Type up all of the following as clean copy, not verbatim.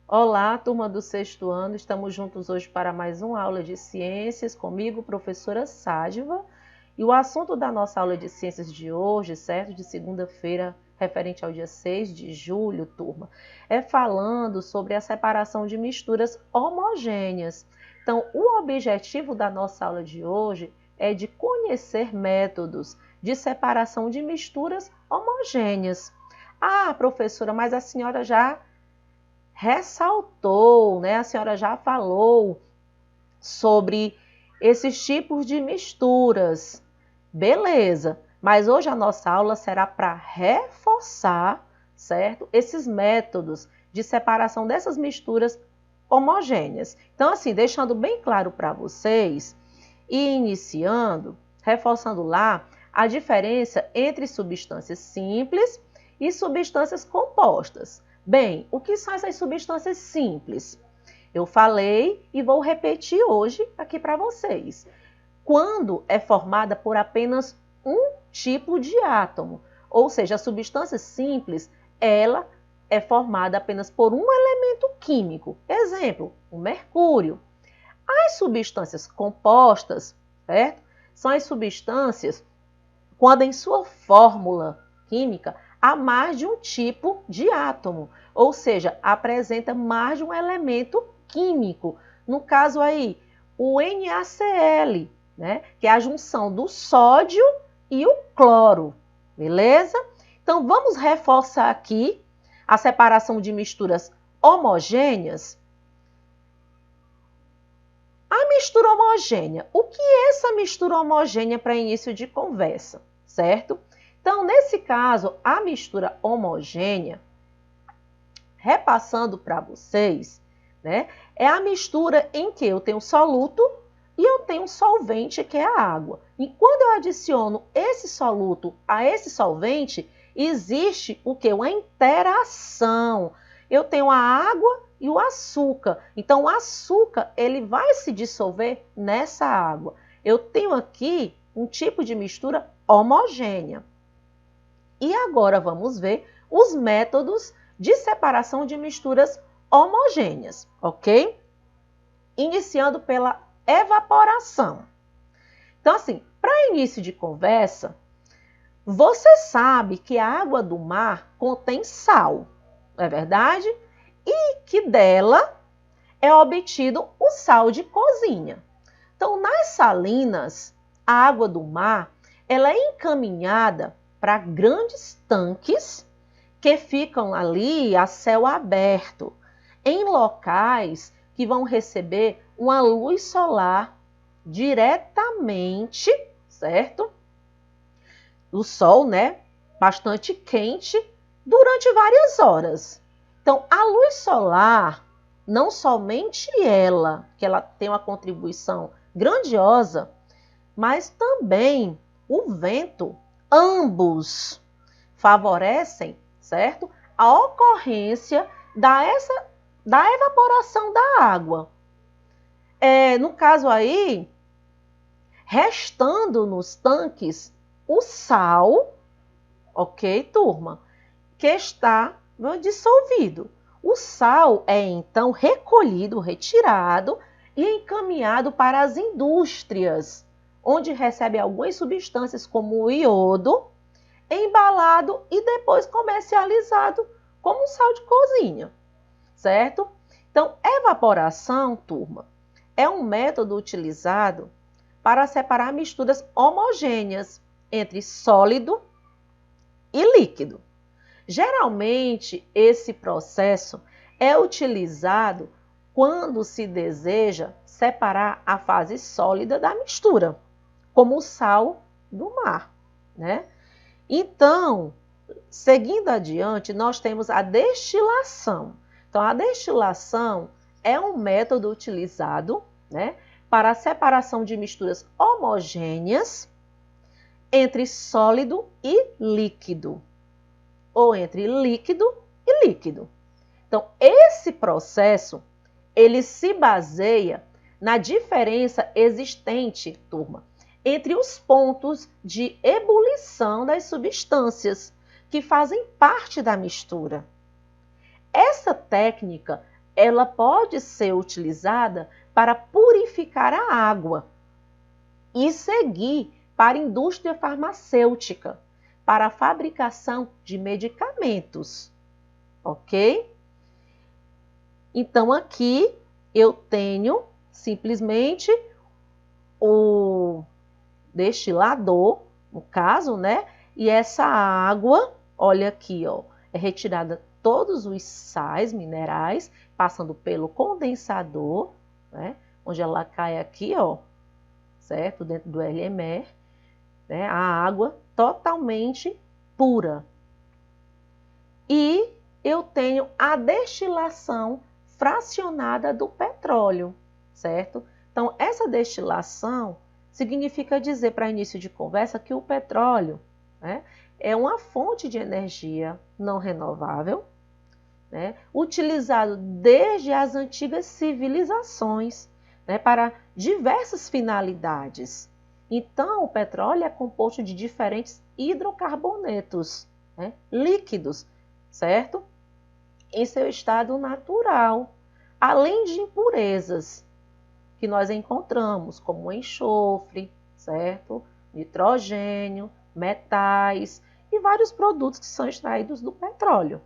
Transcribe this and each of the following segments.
Olá, turma do sexto ano, estamos juntos hoje para mais uma aula de ciências, comigo, professora Sádiva. E o assunto da nossa aula de ciências de hoje, certo? De segunda-feira, referente ao dia 6 de julho, turma, é falando sobre a separação de misturas homogêneas. Então, o objetivo da nossa aula de hoje é de conhecer métodos de separação de misturas homogêneas. Ah, professora, mas a senhora já ressaltou, né? A senhora já falou sobre esses tipos de misturas. Beleza, mas hoje a nossa aula será para reforçar, certo? Esses métodos de separação dessas misturas homogêneas. Então, assim, deixando bem claro para vocês e iniciando, reforçando lá a diferença entre substâncias simples e substâncias compostas. Bem, o que são essas substâncias simples? Eu falei e vou repetir hoje aqui para vocês. Quando é formada por apenas um tipo de átomo, ou seja, a substância simples, ela é formada apenas por um elemento químico. Exemplo, o mercúrio. As substâncias compostas, certo? São as substâncias quando em sua fórmula química há mais de um tipo de átomo, ou seja, apresenta mais de um elemento químico. No caso aí, o NaCl, né, que é a junção do sódio e o cloro, beleza? Então, vamos reforçar aqui a separação de misturas homogêneas. A mistura homogênea. O que é essa mistura homogênea para início de conversa, certo? Então, nesse caso, a mistura homogênea, repassando para vocês, né, é a mistura em que eu tenho soluto e eu tenho um solvente, que é a água. E quando eu adiciono esse soluto a esse solvente, existe o quê? Uma interação. Eu tenho a água e o açúcar. Então, o açúcar ele vai se dissolver nessa água. Eu tenho aqui um tipo de mistura homogênea. E agora vamos ver os métodos de separação de misturas homogêneas, ok? Iniciando pela evaporação. Então, assim, para início de conversa, você sabe que a água do mar contém sal, não é verdade? E que dela é obtido o sal de cozinha. Então, nas salinas, a água do mar ela é encaminhada para grandes tanques que ficam ali a céu aberto, em locais que vão receber uma luz solar diretamente, certo? O sol, né? Bastante quente durante várias horas. Então, a luz solar, não somente ela, que ela tem uma contribuição grandiosa, mas também o vento, ambos favorecem, certo? A ocorrência da evaporação da água. No caso aí, restando nos tanques o sal, ok, turma, que está dissolvido. O sal é então recolhido, retirado e encaminhado para as indústrias, onde recebe algumas substâncias como o iodo, embalado e depois comercializado como sal de cozinha, certo? Então, evaporação, turma, é um método utilizado para separar misturas homogêneas entre sólido e líquido. Geralmente, esse processo é utilizado quando se deseja separar a fase sólida da mistura, como o sal do mar, né? Então, seguindo adiante, nós temos a destilação. Então, a destilação é um método utilizado, né, para a separação de misturas homogêneas entre sólido e líquido, ou entre líquido e líquido. Então, esse processo, ele se baseia na diferença existente, turma, entre os pontos de ebulição das substâncias que fazem parte da mistura. Essa técnica ela pode ser utilizada para purificar a água e seguir para a indústria farmacêutica, para a fabricação de medicamentos, ok? Então, aqui eu tenho simplesmente o destilador, no caso, né? E essa água, olha aqui, ó, é retirada todos os sais minerais, passando pelo condensador, né? Onde ela cai aqui, ó, certo? Dentro do LMR, né? A água totalmente pura. E eu tenho a destilação fracionada do petróleo, certo? Então, essa destilação significa dizer, para início de conversa, que o petróleo, né, é uma fonte de energia não renovável, né, utilizado desde as antigas civilizações, né, para diversas finalidades. Então, o petróleo é composto de diferentes hidrocarbonetos, né, líquidos, certo? Em seu estado natural, além de impurezas que nós encontramos, como enxofre, certo? Nitrogênio, metais e vários produtos que são extraídos do petróleo.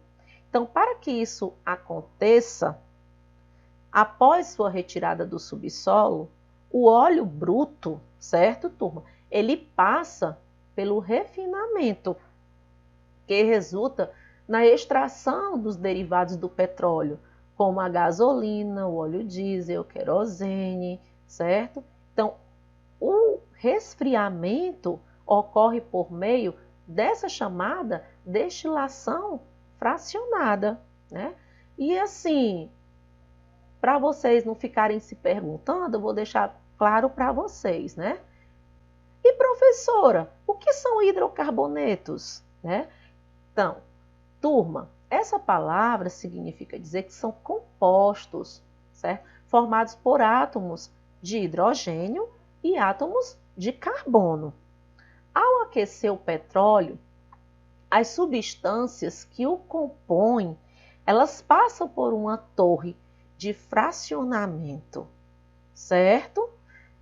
Então, para que isso aconteça, após sua retirada do subsolo, o óleo bruto, certo, turma? Ele passa pelo refinamento, que resulta na extração dos derivados do petróleo, como a gasolina, o óleo diesel, querosene, certo? Então, o resfriamento ocorre por meio dessa chamada destilação fracionada, né? E assim, para vocês não ficarem se perguntando, eu vou deixar claro para vocês, né? E professora, o que são hidrocarbonetos, né? Então, turma, essa palavra significa dizer que são compostos, certo? Formados por átomos de hidrogênio e átomos de carbono. Ao aquecer o petróleo, as substâncias que o compõem, elas passam por uma torre de fracionamento, certo?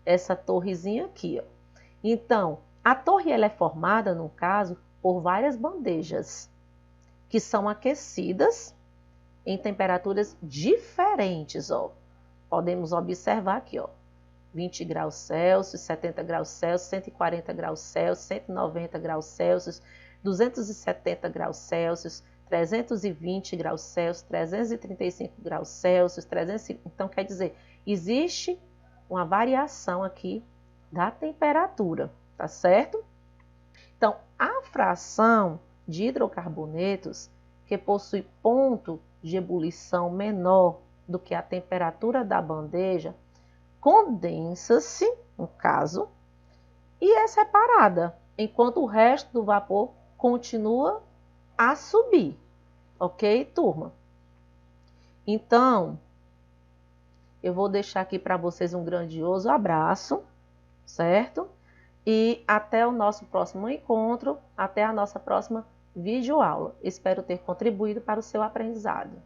Essa torrezinha aqui, ó. Então, a torre ela é formada, no caso, por várias bandejas, que são aquecidas em temperaturas diferentes, ó. Podemos observar aqui, ó, 20 graus Celsius, 70 graus Celsius, 140 graus Celsius, 190 graus Celsius, 270 graus Celsius, 320 graus Celsius, 335 graus Celsius, 300... Então, quer dizer, existe uma variação aqui da temperatura, tá certo? Então, a fração de hidrocarbonetos, que possui ponto de ebulição menor do que a temperatura da bandeja, condensa-se, no caso, e é separada, enquanto o resto do vapor continua a subir. Ok, turma? Então, eu vou deixar aqui para vocês um grandioso abraço, certo? E até o nosso próximo encontro, até a nossa próxima videoaula. Espero ter contribuído para o seu aprendizado.